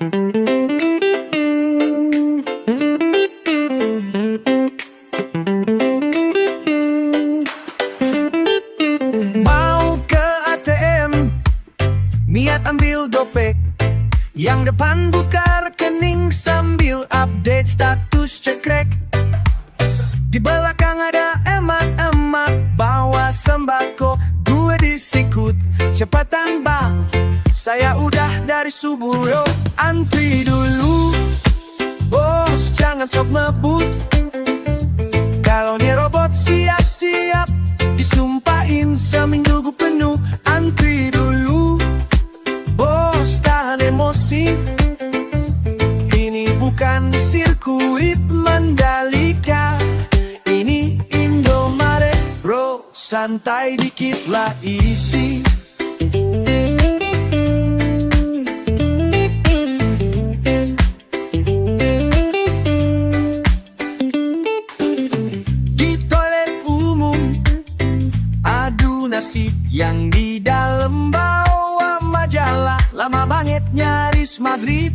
Mau ke ATM, niat ambil dompet. Yang depan buka rekening sambil update status cekrek. Di belakang ada emak-emak bawa sembako. Gue disikut, cepetan bang, saya udah dari subuh yo. Antri dulu, bos jangan sok ngebut. Kalau nih robot siap-siap, disumpahin seminggu gue penuh. Antri dulu, bos tahan emosi. Ini bukan sirkuit Mandalika, ini Indomaret bro, santai dikit lah isi. Di toilet umum, adu nasib yang di dalam bawa majalah. Lama banget nyaris maghrib.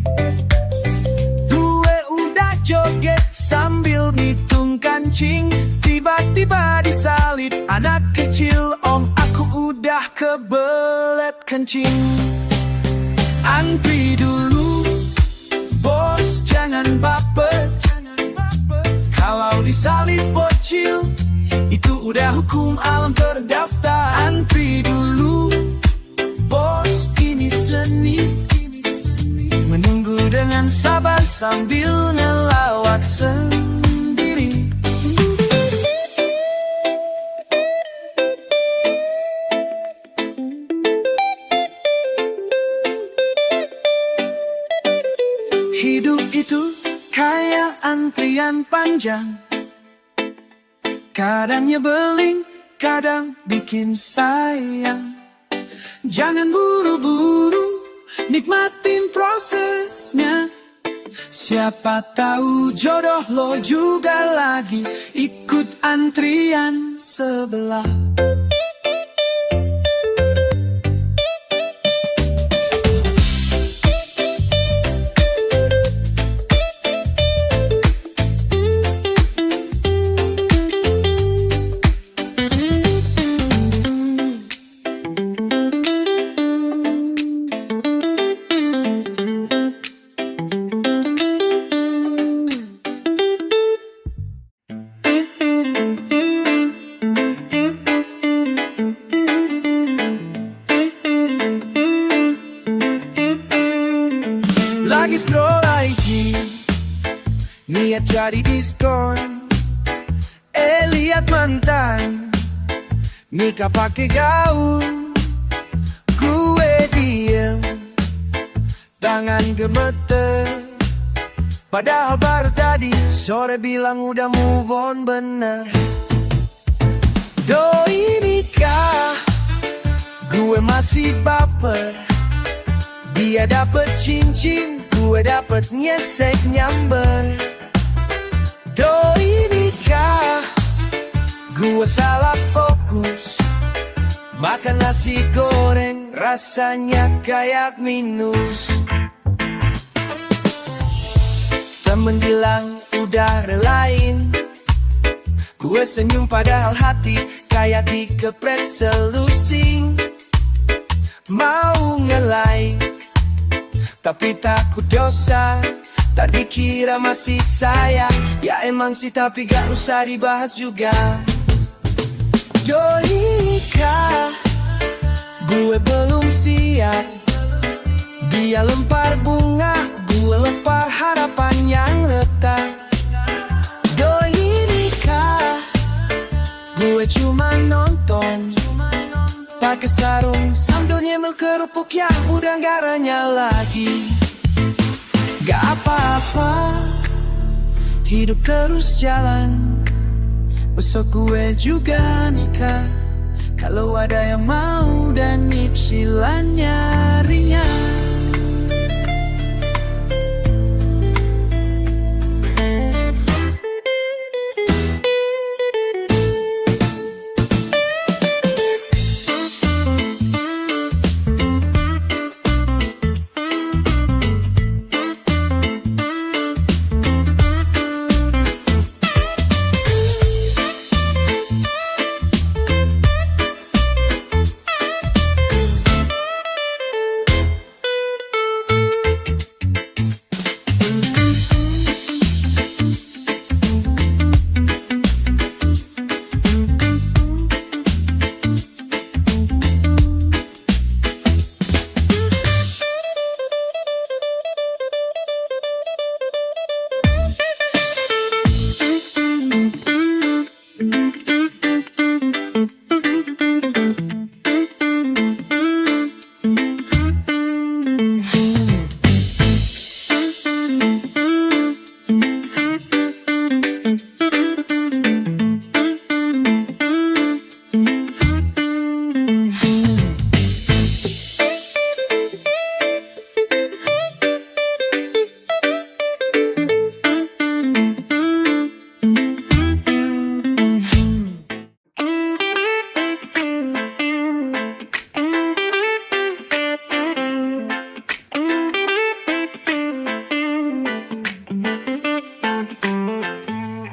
Gue udah joget sambil ngitung kancing. Tiba-tiba disalib anak kecil, om aku udah kebelet kencing. Antri dulu, bos jangan baper. Kalau disalib bocil, itu udah hukum alam terdaftar. Antri dulu, bos ini seni. Menunggu dengan sabar sambil ngelawak sendiri. Hidup itu kayak antrian panjang, kadang nyebelin, kadang bikin sayang. Jangan buru-buru, nikmatin prosesnya. Siapa tahu jodoh lo juga lagi ikut antrian sebelah. Lagi scroll IG, niat jadi diskon. Lihat mantan nikah pakai gaun. Gue diem, tangan gemeter. Padahal baru tadi sore bilang udah move on bener. Doi nikah, gue masih baper. Dia dapet cincin, gue dapet nyesek nyamber. Doi nikah, gue salah fokus. Makan nasi goreng, rasanya kayak minus. Temen bilang udah relain. Gue senyum padahal hati kayak dikepret selusing. Mau nge-like, tapi takut dosa. Tadi kira masih sayang. Ya emang sih tapi gak usah dibahas juga. Doi nikah, gue belum siap. Dia lempar bunga, gue lempar harapan yang retak. Doi nikah, gue cuma nonton. Pakai sarung sambil nyemil kerupuk yang udah gak renyah lagi. Gak apa-apa, hidup terus jalan. Besok gue juga nikah. Kalau ada yang mau dan nyipsilan nyarinya.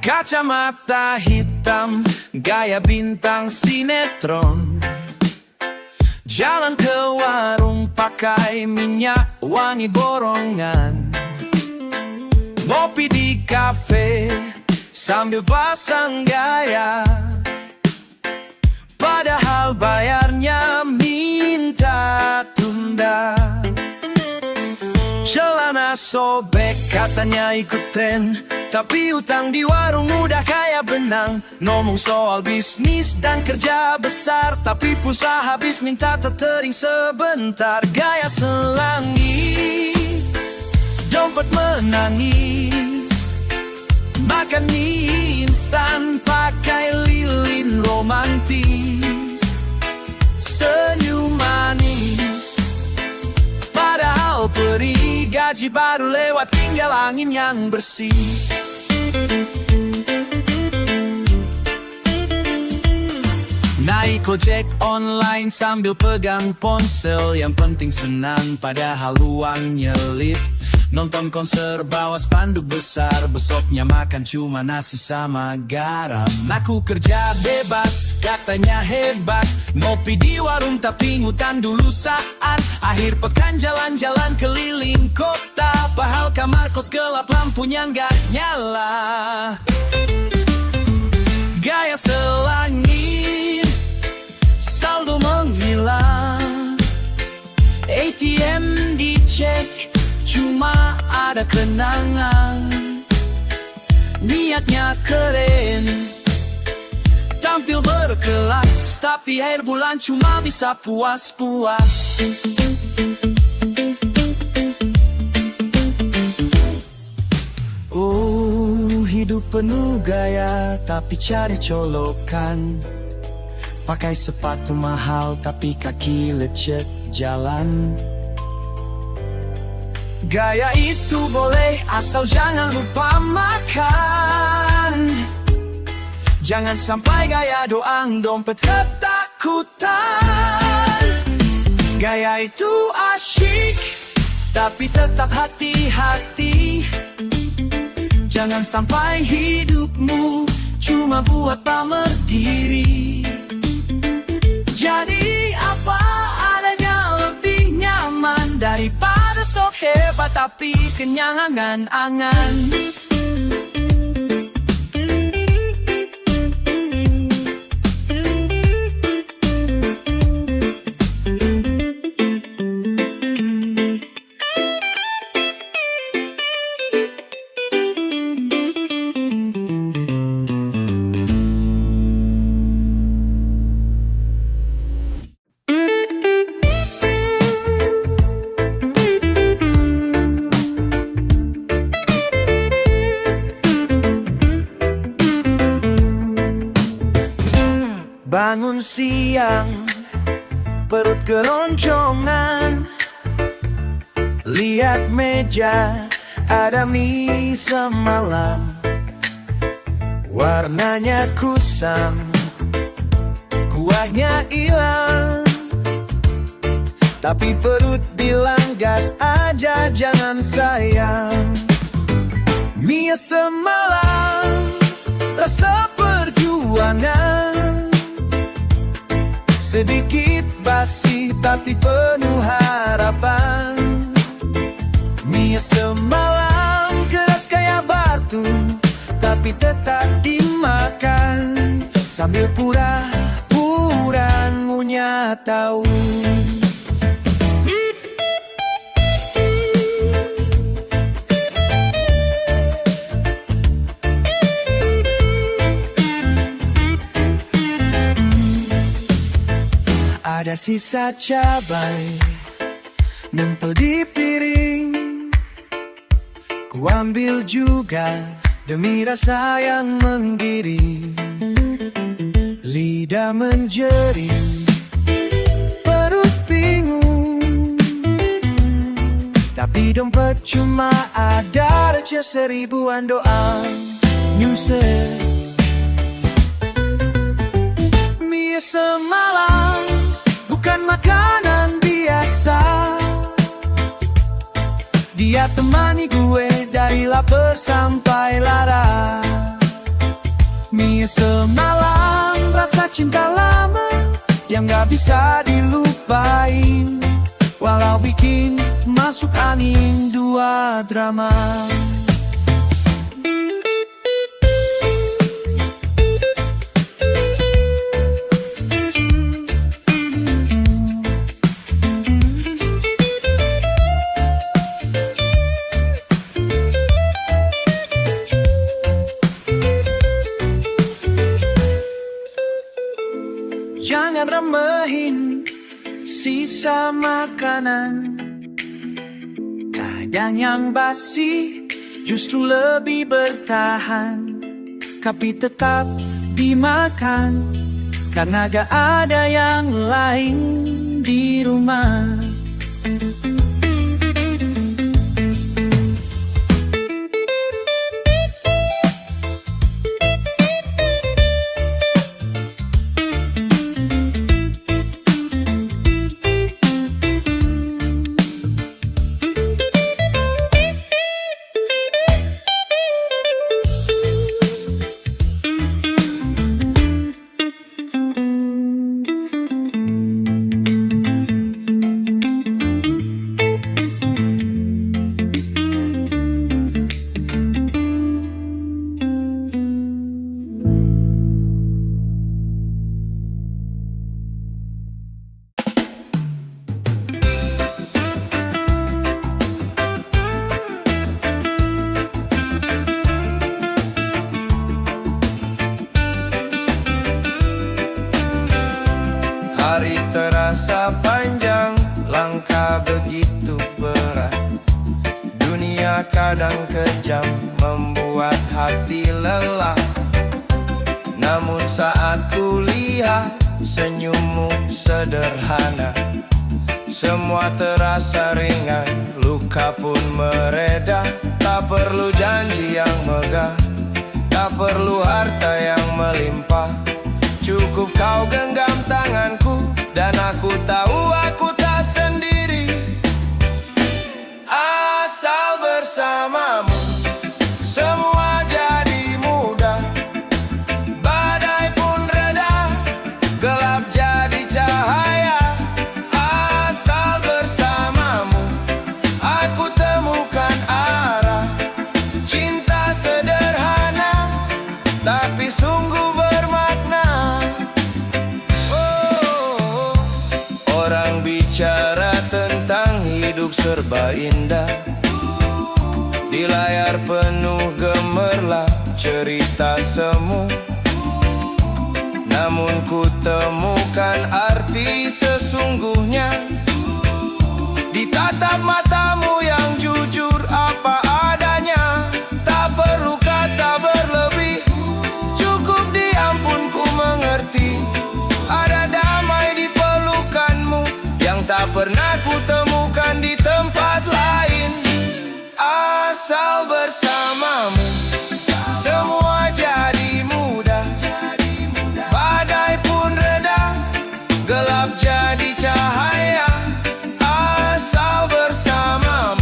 Kacamata hitam, gaya bintang sinetron. Jalan ke warung pakai minyak wangi borongan. Ngopi di kafe sambil pasang gaya, padahal bayarnya minta tunda. Celana sobek katanya ikut tren, tapi utang di warung udah kayak benang. Ngomong soal bisnis dan kerja besar, tapi pulsa habis minta tertering sebentar. Gaya selangit, dompet menangis, makan mie instan pakai lilin romantis, senyum manis, padahal perih. Gaji baru lewat tinggal angin yang bersih. Naik ojek online sambil pegang ponsel, yang penting senang padahal uang nyelip. Nonton konser bawa spanduk besar, besoknya makan cuma nasi sama garam. Aku kerja bebas, katanya hebat, ngopi di warung tapi ngutang dulu saat akhir pekan jalan-jalan keliling kota. Padahal kamar kos gelap, lampunya nggak nyala. Gaya selangit, saldo menghilang, ATM dicek, cuma ada kenangan. Niatnya keren, tampil berkelas, tapi akhir bulan cuma bisa puas-puas. Hidup penuh gaya, tapi cari colokan. Pakai sepatu mahal, tapi kaki lecet jalan. Gaya itu boleh, asal jangan lupa makan. Jangan sampai gaya doang, dompet ketakutan. Gaya itu asyik, tapi tetap hati-hati. Jangan sampai hidupmu cuma buat pamer diri. Jadi apa adanya lebih nyaman daripada sok hebat tapi kenyang angan-angan. Bangun siang, perut keroncongan, lihat meja, ada mie semalam, warnanya kusam, kuahnya hilang, tapi perut bilang gas aja jangan sayang. Mie semalam, rasa perjuangan, sedikit basi tapi penuh harapan. Mie semalam keras kayak batu, tapi tetap dimakan, sambil pura-pura ngunyah tahu. Ada sisa cabai nempel di piring, ku ambil juga demi rasa yang menggiring. Lidah menjerit, perut bingung, tapi dompet cuma ada receh seribuan doang nyuset. Mie semalam bukan makanan biasa, dia temani gue dari lapar sampai lara. Mie semalam, rasa cinta lama yang gak bisa dilupain, walau bikin masuk angin dua drama. Jangan remehin sisa makanan, kadang yang basi justru lebih bertahan. Tapi tetap dimakan, karena gak ada yang lain di rumah. Hari terasa panjang, langkah begitu berat. Dunia kadang kejam, membuat hati lelah. Namun saat ku lihat senyummu sederhana, semua terasa ringan, luka pun mereda. Tak perlu janji yang megah, tak perlu harta yang melimpah. Cukup kau genggam tanganku, dan aku tahu aku tak sendiri. Asal bersamamu, semua jadi mudah. Badai pun reda, gelap jadi cahaya. Asal bersamamu, aku temukan arah. Cinta sederhana, tapi sungguh bermakna. Orang bicara tentang hidup serba indah, di layar penuh gemerlap cerita semu. Namun ku temukan arti sesungguhnya di tatap matamu yang jujur apa adanya. Tak perlu kata berlebih, cukup diam pun ku mengerti. Ada damai di pelukanmu yang tak pernah ku temukan di tempat lain. Asal bersamamu, semua jadi mudah. Badai pun reda, gelap jadi cahaya. Asal bersamamu,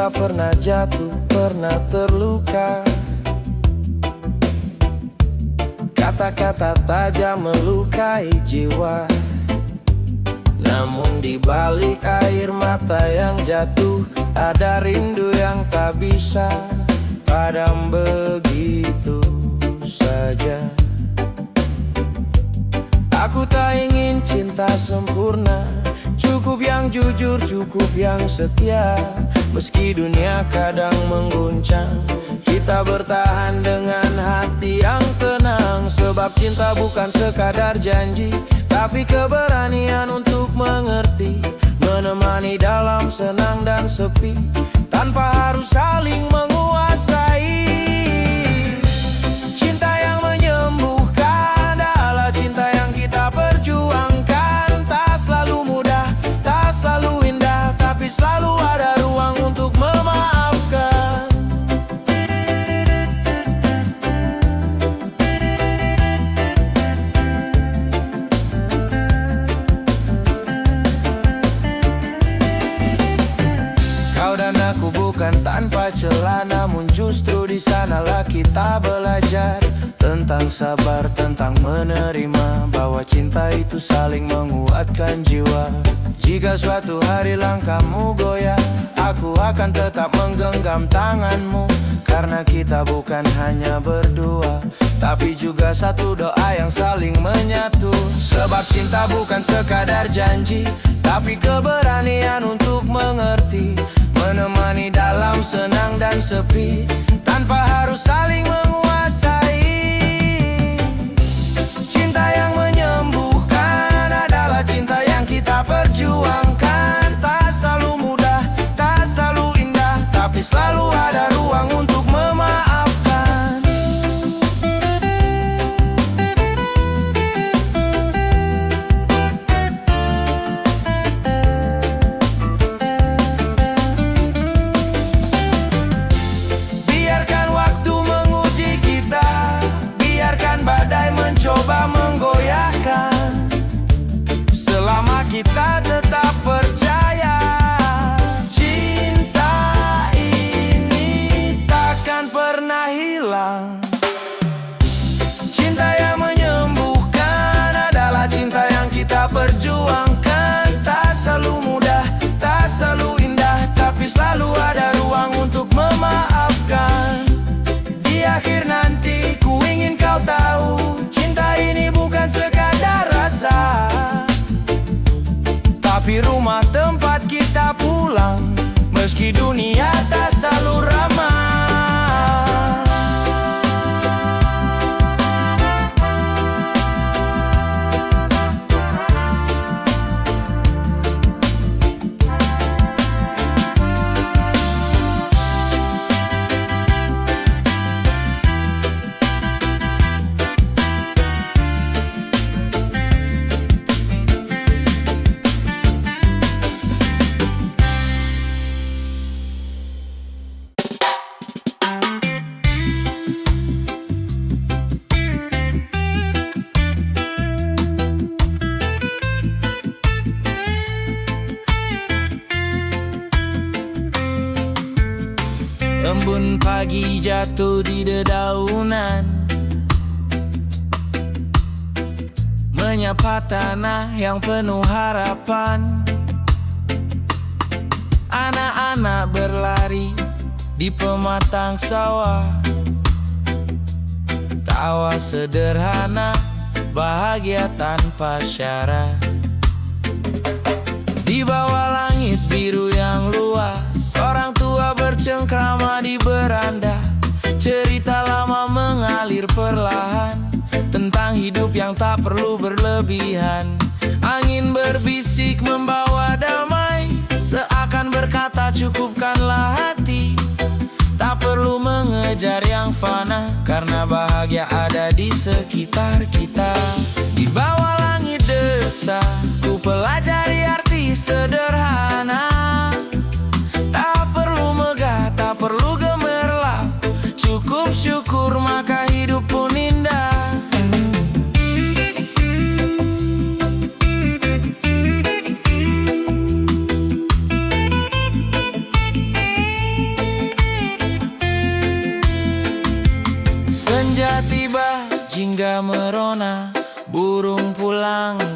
Kita pernah jatuh, pernah terluka. Kata-kata tajam melukai jiwa. Namun di balik air mata yang jatuh, ada rindu yang tak bisa padam begitu saja. Aku tak ingin cinta sempurna, cukup yang jujur, cukup yang setia. Meski dunia kadang mengguncang, kita bertahan dengan hati yang tenang. Sebab cinta bukan sekadar janji, tapi keberanian untuk mengerti, menemani dalam senang dan sepi, tanpa harus saling menguasai. Cinta yang menyembuhkan adalah cinta yang kita perjuangkan. Tak selalu mudah, tak selalu indah, tapi selalu ada ruang untuk memaafkan. Kau dan aku bukan tanpa celah, namun justru di sanalah kita belajar tentang sabar, tentang menerima, bahwa cinta itu saling menguatkan jiwa. Jika suatu hari langkahmu goyah, aku akan tetap menggenggam tanganmu. Karena kita bukan hanya berdua, tapi juga satu doa yang saling menyatu. Sebab cinta bukan sekadar janji, tapi keberanian untuk mengerti, menemani dalam senang dan sepi, tanpa harus saling menguasai. Cinta yang menyembuhkan adalah cinta yang kita perjuangkan. Tak selalu mudah, tak selalu indah, tapi selalu ada ruang untuk memaafkan. Biarkan waktu menguji kita, biarkan badai mencoba menggoyahkan, selama kita tetap percaya, cinta ini takkan pernah hilang. Cinta yang menyembuhkan adalah cinta yang kita perjuangkan. Tak selalu mudah, tak selalu indah, tapi selalu ada ruang untuk memaafkan. Di akhir nanti ku ingin kau tahu, cinta ini bukan sekadar rasa, tapi rumah tempat kita pulang, meski dunia tak selalu ramah. Embun pagi jatuh di dedaunan, menyapa tanah yang penuh harapan. Anak-anak berlari di pematang sawah, tawa sederhana, bahagia tanpa syarat. Di bawah langit biru yang luas, seorang tua bercengkrama di beranda. Cerita lama mengalir perlahan, tentang hidup yang tak perlu berlebihan. Angin berbisik membawa damai, seakan berkata cukupkanlah hati. Tak perlu mengejar yang fana, karena bahagia ada di sekitar kita. Di bawah langit desa, ku pelajari arti sederhana. Tak perlu megah, tak perlu gemerlap, cukup syukur maka hidup pun indah.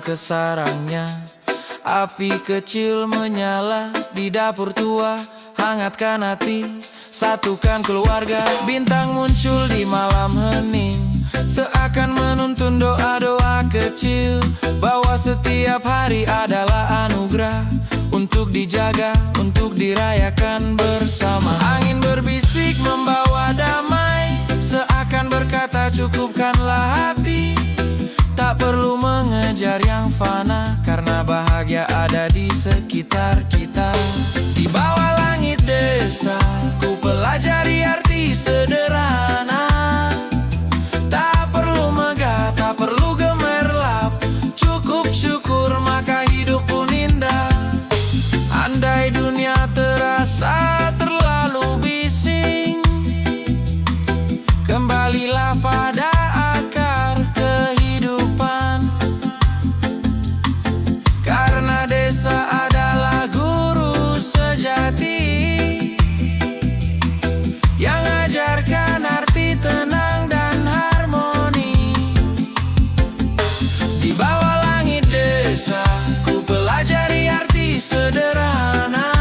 ke sarangnya. Api kecil menyala di dapur tua, hangatkan hati, satukan keluarga. Bintang muncul di malam hening, seakan menuntun doa-doa kecil, bahwa setiap hari adalah anugerah, untuk dijaga, untuk dirayakan bersama. Angin berbisik membawa damai, seakan berkata cukupkanlah hati. Tak perlu mengejar yang fana, karena bahagia ada di sekitar kita. Di bawah langit desa, ku pelajari arti sederhana. Tak perlu megah, tak perlu gemerlap, cukup syukur maka hidup pun indah. Andai dunia terasa terlalu bising, kembalilah pada akar kehidupan, karena desa adalah guru sejati yang ajarkan arti tenang dan harmoni. Di bawah langit desa, ku pelajari arti sederhana.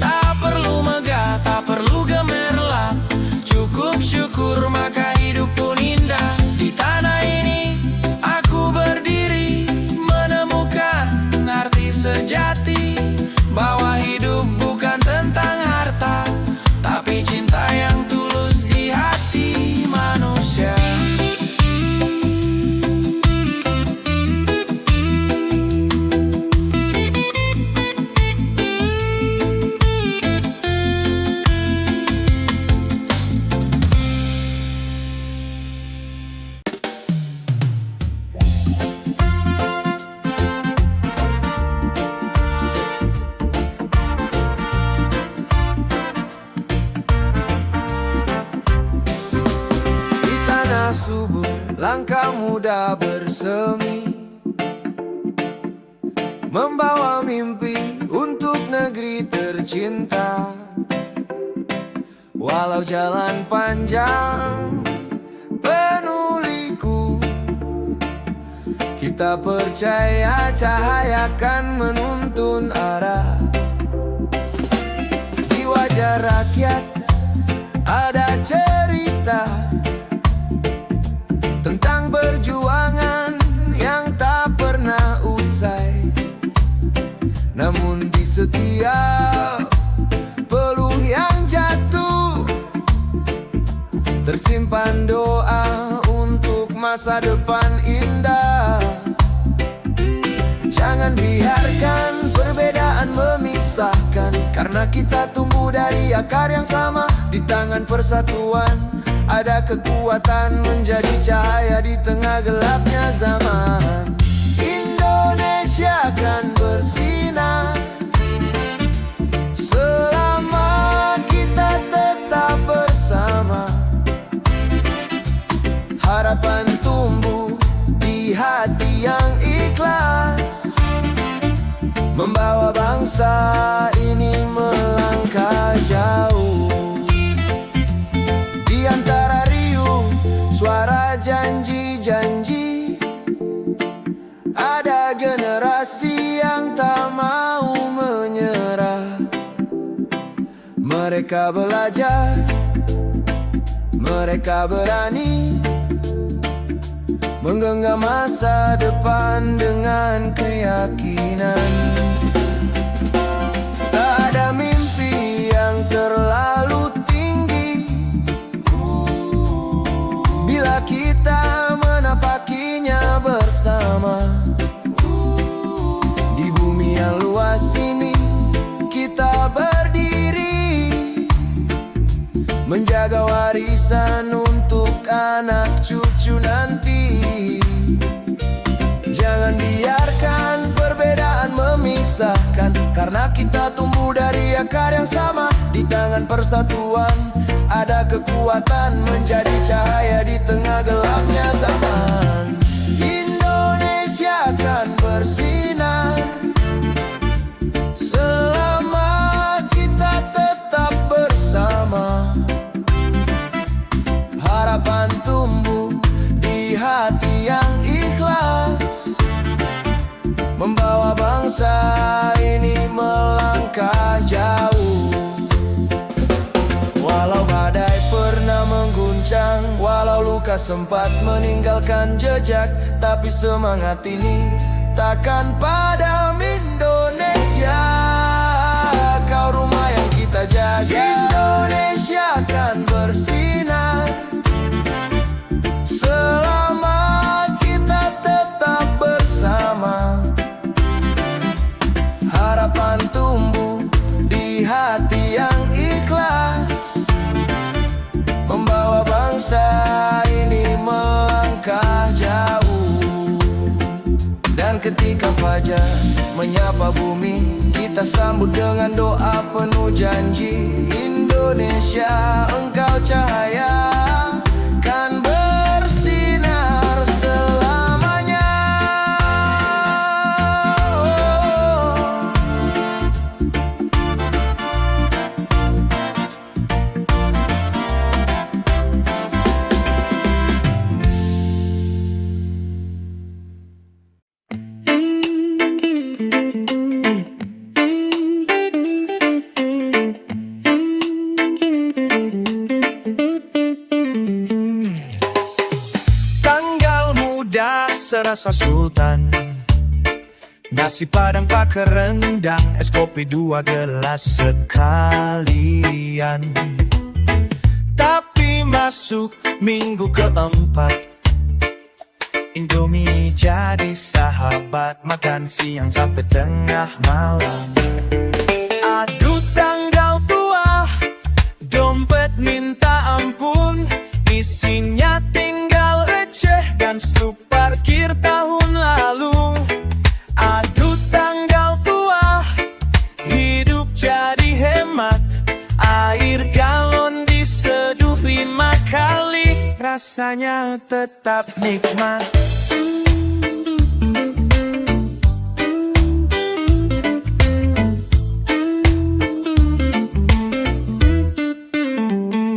Tak perlu megah, tak perlu gemerlap, cukup syukur maka hidup pun indah. Di tanah ini aku berdiri, menemukan arti sejati, bahwa hidup bukan tentang harta, tapi cinta yang tulus di hati manusia. Subur, langkah muda bersemi, membawa mimpi untuk negeri tercinta. Walau jalan panjang penuh liku, kita percaya cahaya akan menuntun arah. Di wajah rakyat ada cerita tentang perjuangan yang tak pernah usai. Namun di setiap peluh yang jatuh, tersimpan doa untuk masa depan indah. Jangan biarkan perbedaan memisahkan, karena kita tumbuh dari akar yang sama. Di tangan persatuan ada kekuatan, menjadi cahaya di tengah gelapnya zaman. Indonesia akan bersinar selama kita tetap bersama. Harapan tumbuh di hati yang ikhlas, membawa bangsa ini melangkah jauh. Di antara riuh suara janji-janji, ada generasi yang tak mau menyerah. Mereka belajar, mereka berani, menggenggam masa depan dengan keyakinan. Tak ada mimpi yang terlalu bila kita menapakinya bersama. Di bumi yang luas ini kita berdiri, menjaga warisan untuk anak cucu nanti. Jangan biarkan perbedaan memisahkan, karena kita tumbuh dari akar yang sama. Di tangan persatuan ada kekuatan, menjadi cahaya di tengah gelapnya zaman. Indonesia akan bersinar selama kita tetap bersama. Harapan tumbuh di hati yang ikhlas, sempat meninggalkan jejak, tapi semangat ini takkan padam. Indonesia, kau rumah yang kita jaga. Indonesia akan bersinar selama kita tetap bersama. Harapan tumbuh di hati yang ikhlas, membawa bangsa ini melangkah jauh. Dan ketika fajar menyapa bumi, kita sambut dengan doa penuh janji. Indonesia, engkau cahaya kan bersinar selamanya. Serasa sultan, nasi padang pakai rendang, es kopi 2 gelas sekalian. Tapi masuk minggu keempat, Indomie jadi sahabat, makan siang sampai tengah malam. Aduh tanggal tua, dompet minta ampun, isinya tinggal receh dan stuk parkir tahun lalu. Aduh tanggal tua, hidup jadi hemat, air galon diseduh 5 kali, rasanya tetap nikmat.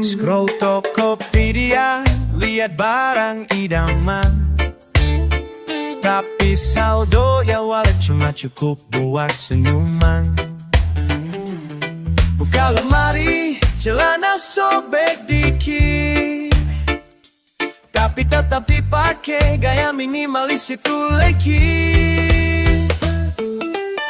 Scroll Tokopedia, lihat barang idaman, tapi saldo ya wallet cuma cukup buat senyuman. Buka lemari, celana sobek dikit, tapi tetap dipakai, gaya minimalis itu lagi.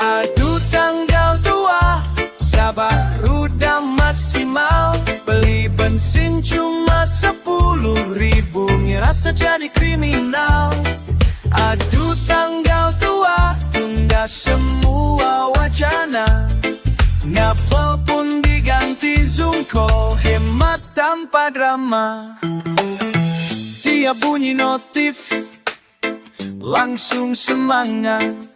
Aduh tanggal tua, sabar udah maksimal, beli bensin cuma 10.000, ngerasa jadi kriminal. Aduh tanggal tua, tunda semua wacana, ngapel pun diganti Zumko, hemat tanpa drama. Tiap bunyi notif, langsung semangat,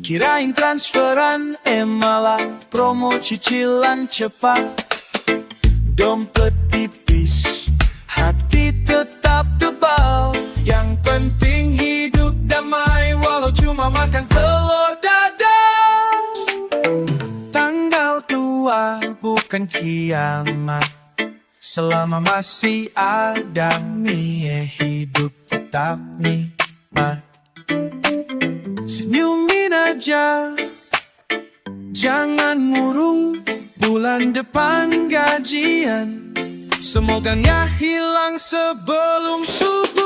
kirain transferan, malah promo cicilan cepat. Dompet tipis, hati tetap tebal, yang penting hidup damai, walau cuma makan telur dadar. Tanggal tua bukan kiamat, selama masih ada mie, hidup tetap nikmat. Senyumin aja, jangan murung, bulan depan gajian, semoga nggak hilang sebelum subuh.